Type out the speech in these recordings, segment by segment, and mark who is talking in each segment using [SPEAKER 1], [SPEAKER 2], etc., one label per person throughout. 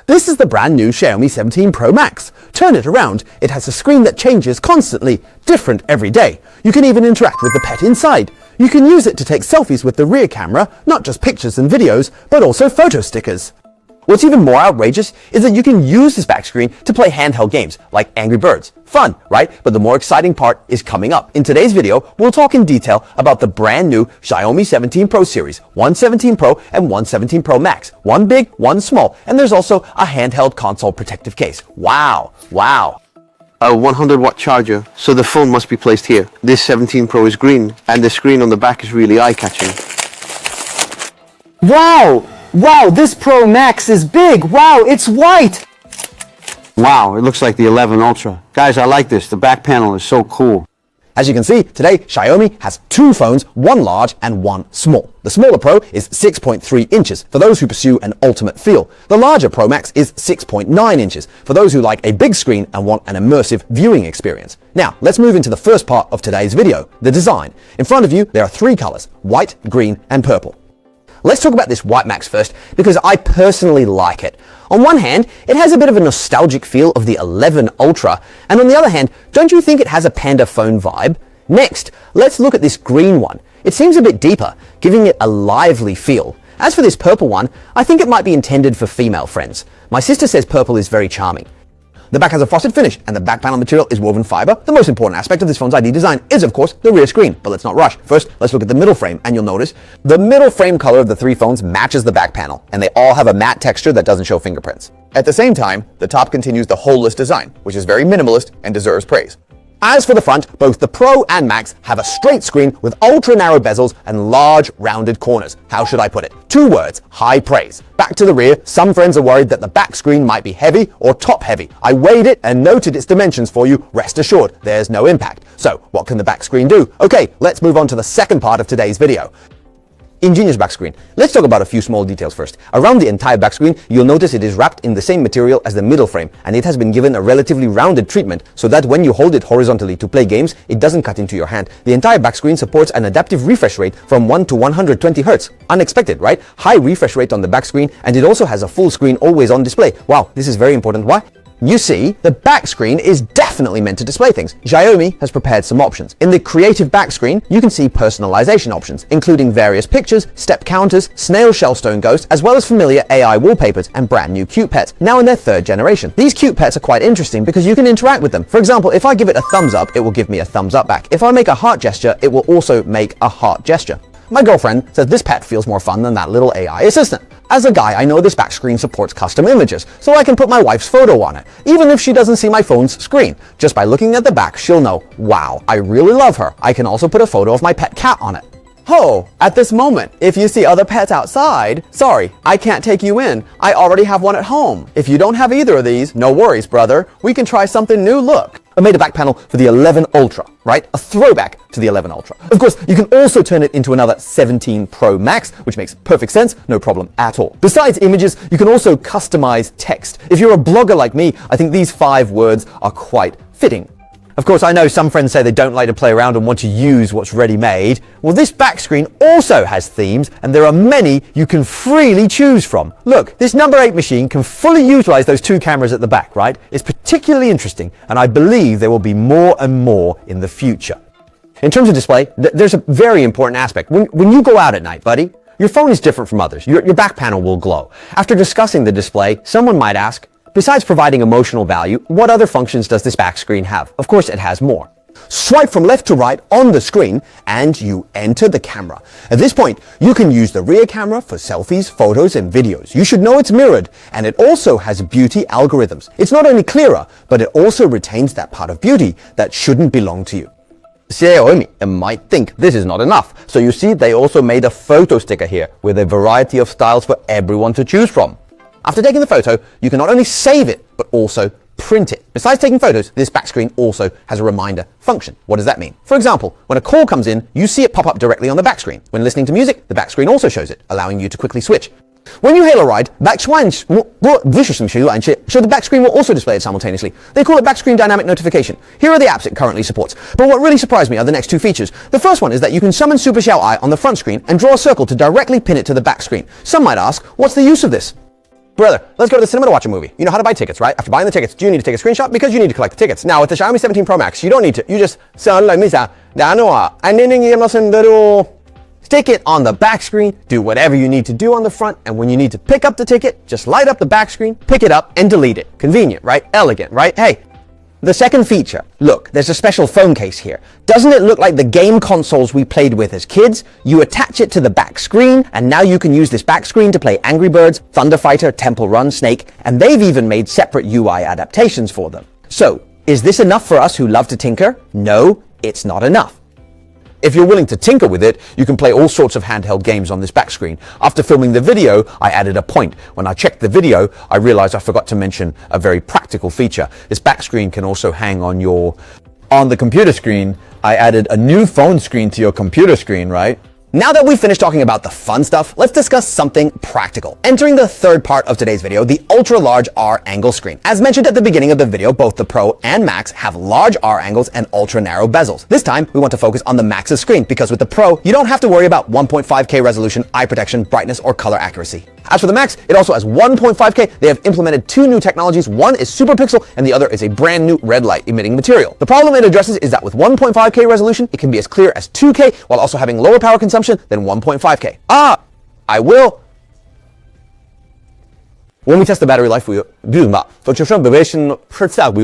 [SPEAKER 1] This is the brand new Xiaomi 17 Pro Max. Turn it around, it has a screen that changes constantly, different every day. You can even interact with the pet inside. You can use it to take selfies with the rear camera, not just pictures and videos, but also photo stickers. What's even more outrageous is that you can use this back screen to play handheld games like Angry Birds. Fun, right? But the more exciting part is coming up. In today's video, we'll talk in detail about the brand new Xiaomi 17 Pro series, one 17 Pro and one 17 Pro Max. One big, one small, and there's also a handheld console protective case. Wow, wow.
[SPEAKER 2] A 100-watt charger, so the phone must be placed here. This 17 Pro is green, and the screen on the back is really eye-catching.
[SPEAKER 3] Wow! Wow, this Pro Max is big! Wow, it's white!
[SPEAKER 2] Wow, it looks like the 11 Ultra. Guys, I like this. The back panel is so cool.
[SPEAKER 1] As you can see, today Xiaomi has two phones, one large and one small. The smaller Pro is 6.3 inches for those who pursue an ultimate feel. The larger Pro Max is 6.9 inches for those who like a big screen and want an immersive viewing experience. Now, let's move into the first part of today's video, the design. In front of you, there are three colors, white, green, and purple. Let's talk about this white Max first, because I personally like it. On one hand, it has a bit of a nostalgic feel of the 11 Ultra, and on the other hand, don't you think it has a Panda phone vibe? Next, let's look at this green one. It seems a bit deeper, giving it a lively feel. As for this purple one, I think it might be intended for female friends. My sister says purple is very charming. The back has a frosted finish, and the back panel material is woven fiber. The most important aspect of this phone's ID design is, of course, the rear screen. But let's not rush. First, let's look at the middle frame, and you'll notice the middle frame color of the three phones matches the back panel, and they all have a matte texture that doesn't show fingerprints. At the same time, the top continues the holeless design, which is very minimalist and deserves praise. As for the front, both the Pro and Max have a straight screen with ultra-narrow bezels and large, rounded corners. How should I put it? Two words, high praise. Back to the rear, some friends are worried that the back screen might be heavy or top-heavy. I weighed it and noted its dimensions for you. Rest assured, there's no impact. So, what can the back screen do? Okay, let's move on to the second part of today's video. Ingenious back screen. Let's talk about a few small details first. Around the entire back screen, you'll notice it is wrapped in the same material as the middle frame, and it has been given a relatively rounded treatment so that when you hold it horizontally to play games, it doesn't cut into your hand. The entire back screen supports an adaptive refresh rate from 1 to 120 Hz. Unexpected, right? High refresh rate on the back screen, and it also has a full screen always on display. Wow, this is very important. Why? You see, the back screen is definitely meant to display things. Xiaomi has prepared some options. In the creative back screen, you can see personalization options, including various pictures, step counters, snail shellstone ghost, as well as familiar AI wallpapers and brand new cute pets, now in their third generation. These cute pets are quite interesting because you can interact with them. For example, if I give it a thumbs up, it will give me a thumbs up back. If I make a heart gesture, it will also make a heart gesture. My girlfriend says this pet feels more fun than that little AI assistant. As a guy, I know this back screen supports custom images, so I can put my wife's photo on it, even if she doesn't see my phone's screen. Just by looking at the back, she'll know, wow, I really love her. I can also put a photo of my pet cat on it. Oh, at this moment, if you see other pets outside, sorry, I can't take you in. I already have one at home. If you don't have either of these, no worries, brother. We can try something new. Look. I made a back panel for the 11 Ultra, right? A throwback to the 11 Ultra. Of course, you can also turn it into another 17 Pro Max, which makes perfect sense, no problem at all. Besides images, you can also customize text. If you're a blogger like me, I think these 5 words are quite fitting. Of course, I know some friends say they don't like to play around and want to use what's ready-made. Well, this back screen also has themes, and there are many you can freely choose from. Look, this number 8 machine can fully utilize those 2 cameras at the back, right? It's particularly interesting, and I believe there will be more and more in the future. In terms of display, there's a very important aspect. When you go out at night, buddy, your phone is different from others. Your back panel will glow. After discussing the display, someone might ask, besides providing emotional value, what other functions does this back screen have? Of course, it has more. Swipe from left to right on the screen and you enter the camera. At this point, you can use the rear camera for selfies, photos, and videos. You should know it's mirrored, and it also has beauty algorithms. It's not only clearer, but it also retains that part of beauty that shouldn't belong to you. Xiaomi might think this is not enough. So you see, they also made a photo sticker here with a variety of styles for everyone to choose from. After taking the photo, you can not only save it, but also print it. Besides taking photos, this back screen also has a reminder function. What does that mean? For example, when a call comes in, you see it pop up directly on the back screen. When listening to music, the back screen also shows it, allowing you to quickly switch. When you hail a ride, the back screen will also display it simultaneously. They call it back screen dynamic notification. Here are the apps it currently supports. But what really surprised me are the next 2 features. The first one is that you can summon Super Xiao Eye on the front screen and draw a circle to directly pin it to the back screen. Some might ask, what's the use of this? Brother, let's go to the cinema to watch a movie. You know how to buy tickets, right? After buying the tickets, do you need to take a screenshot? Because you need to collect the tickets. Now, with the Xiaomi 17 Pro Max, you don't need to. You just stick it on the back screen, do whatever you need to do on the front, and when you need to pick up the ticket, just light up the back screen, pick it up, and delete it. Convenient, right? Elegant, right? Hey. The second feature, look, there's a special phone case here. Doesn't it look like the game consoles we played with as kids? You attach it to the back screen, and now you can use this back screen to play Angry Birds, Thunder Fighter, Temple Run, Snake, and they've even made separate UI adaptations for them. So, is this enough for us who love to tinker? No, it's not enough. If you're willing to tinker with it, you can play all sorts of handheld games on this back screen. After filming the video, I added a point. When I checked the video, I realized I forgot to mention a very practical feature. This back screen can also hang on the computer screen. I added a new phone screen to your computer screen, right? Now that we've finished talking about the fun stuff, let's discuss something practical. Entering the third part of today's video, the ultra-large R-angle screen. As mentioned at the beginning of the video, both the Pro and Max have large R-angles and ultra-narrow bezels. This time, we want to focus on the Max's screen, because with the Pro, you don't have to worry about 1.5K resolution, eye protection, brightness, or color accuracy. As for the Max, it also has 1.5K. They have implemented two new technologies. One is Super Pixel, and the other is a brand new red light emitting material. The problem it addresses is that with 1.5K resolution, it can be as clear as 2K, while also having lower power consumption than 1.5K. When we test the battery life, we will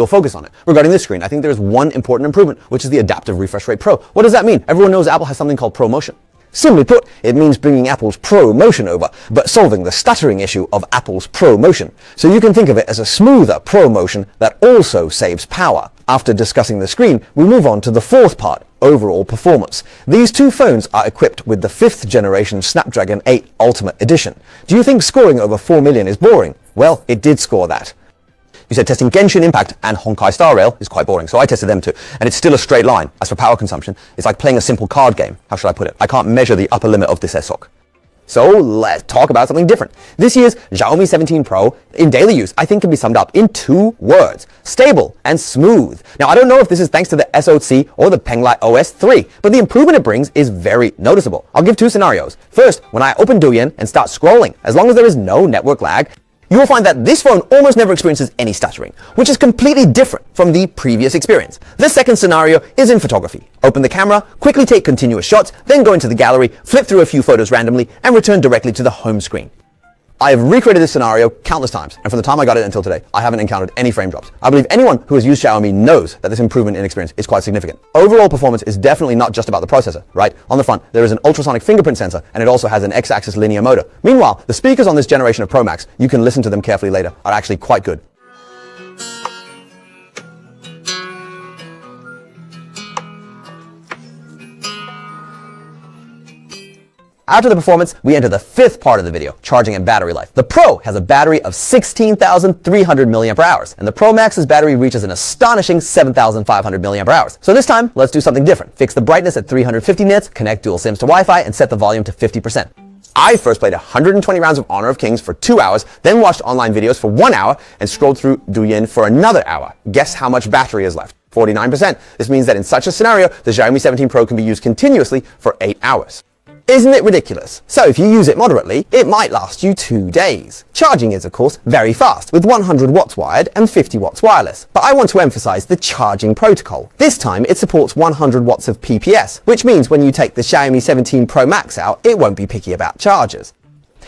[SPEAKER 1] focus on it. Regarding this screen, I think there is one important improvement, which is the adaptive refresh rate Pro. What does that mean? Everyone knows Apple has something called ProMotion. Simply put, it means bringing Apple's ProMotion over, but solving the stuttering issue of Apple's ProMotion. So you can think of it as a smoother ProMotion that also saves power. After discussing the screen, we move on to the fourth part, overall performance. These two phones are equipped with the 5th generation Snapdragon 8 Ultimate Edition. Do you think scoring over 4 million is boring? Well, it did score that. You said testing Genshin Impact and Honkai Star Rail is quite boring, so I tested them too, and it's still a straight line. As for power consumption, it's like playing a simple card game. How should I put it? I can't measure the upper limit of this SOC. So let's talk about something different. This year's Xiaomi 17 Pro in daily use, I think, can be summed up in 2 words: stable and smooth. Now, I don't know if this is thanks to the SoC or the Penglight OS 3, but the improvement it brings is very noticeable. I'll give 2 scenarios. First, when I open Douyin and start scrolling, as long as there is no network lag, you will find that this phone almost never experiences any stuttering, which is completely different from the previous experience. The second scenario is in photography. Open the camera, quickly take continuous shots, then go into the gallery, flip through a few photos randomly, and return directly to the home screen. I have recreated this scenario countless times, and from the time I got it until today, I haven't encountered any frame drops. I believe anyone who has used Xiaomi knows that this improvement in experience is quite significant. Overall performance is definitely not just about the processor, right? On the front, there is an ultrasonic fingerprint sensor, and it also has an X-axis linear motor. Meanwhile, the speakers on this generation of Pro Max, you can listen to them carefully later, are actually quite good. After the performance, we enter the 5th part of the video, charging and battery life. The Pro has a battery of 16,300 mAh, and the Pro Max's battery reaches an astonishing 7,500 mAh. So this time, let's do something different. Fix the brightness at 350 nits, connect dual SIMs to Wi-Fi, and set the volume to 50%. I first played 120 rounds of Honor of Kings for 2 hours, then watched online videos for 1 hour, and scrolled through Douyin for another hour. Guess how much battery is left? 49%. This means that in such a scenario, the Xiaomi 17 Pro can be used continuously for 8 hours. Isn't it ridiculous? So if you use it moderately, it might last you 2 days. Charging is, of course, very fast, with 100 watts wired and 50 watts wireless. But I want to emphasize the charging protocol. This time, it supports 100 watts of PPS, which means when you take the Xiaomi 17 Pro Max out, it won't be picky about chargers.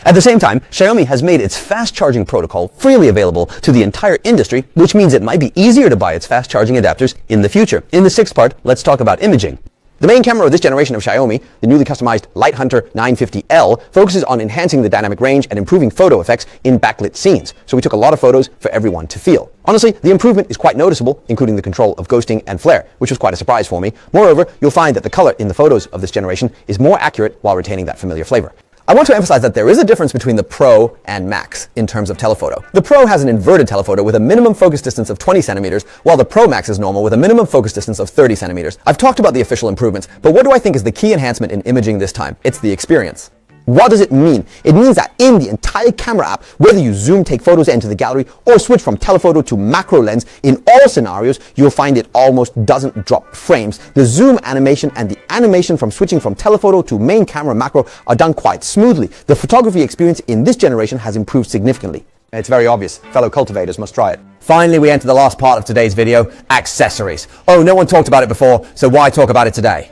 [SPEAKER 1] At the same time, Xiaomi has made its fast charging protocol freely available to the entire industry, which means it might be easier to buy its fast charging adapters in the future. In the 6th part, let's talk about imaging. The main camera of this generation of Xiaomi, the newly customized Lighthunter 950L, focuses on enhancing the dynamic range and improving photo effects in backlit scenes. So we took a lot of photos for everyone to feel. Honestly, the improvement is quite noticeable, including the control of ghosting and flare, which was quite a surprise for me. Moreover, you'll find that the color in the photos of this generation is more accurate while retaining that familiar flavor. I want to emphasize that there is a difference between the Pro and Max in terms of telephoto. The Pro has an inverted telephoto with a minimum focus distance of 20 centimeters, while the Pro Max is normal with a minimum focus distance of 30 centimeters. I've talked about the official improvements, but what do I think is the key enhancement in imaging this time? It's the experience. What does it mean? It means that in the entire camera app, whether you zoom, take photos, enter the gallery, or switch from telephoto to macro lens, in all scenarios, you'll find it almost doesn't drop frames. The zoom animation and the animation from switching from telephoto to main camera macro are done quite smoothly. The photography experience in this generation has improved significantly. It's very obvious. Fellow cultivators must try it. Finally, we enter the last part of today's video, accessories. Oh, no one talked about it before, so why talk about it today?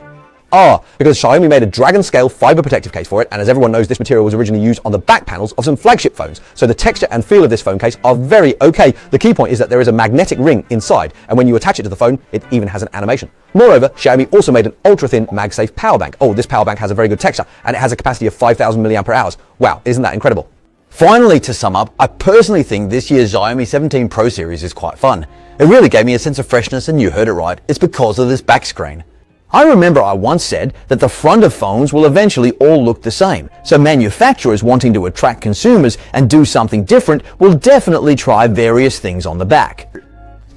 [SPEAKER 1] Because Xiaomi made a dragon scale fiber protective case for it, and as everyone knows, this material was originally used on the back panels of some flagship phones. So the texture and feel of this phone case are very okay. The key point is that there is a magnetic ring inside, and when you attach it to the phone, it even has an animation. Moreover, Xiaomi also made an ultra-thin MagSafe power bank. Oh, this power bank has a very good texture, and it has a capacity of 5,000 mAh. Wow, isn't that incredible? Finally, to sum up, I personally think this year's Xiaomi 17 Pro series is quite fun. It really gave me a sense of freshness, and you heard it right, it's because of this back screen. I remember I once said that the front of phones will eventually all look the same, so manufacturers wanting to attract consumers and do something different will definitely try various things on the back.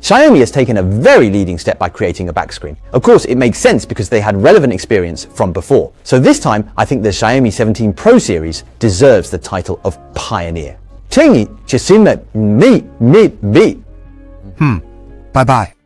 [SPEAKER 1] Xiaomi has taken a very leading step by creating a back screen. Of course, it makes sense because they had relevant experience from before. So this time, I think the Xiaomi 17 Pro series deserves the title of Pioneer. 请你去信任me. Bye bye.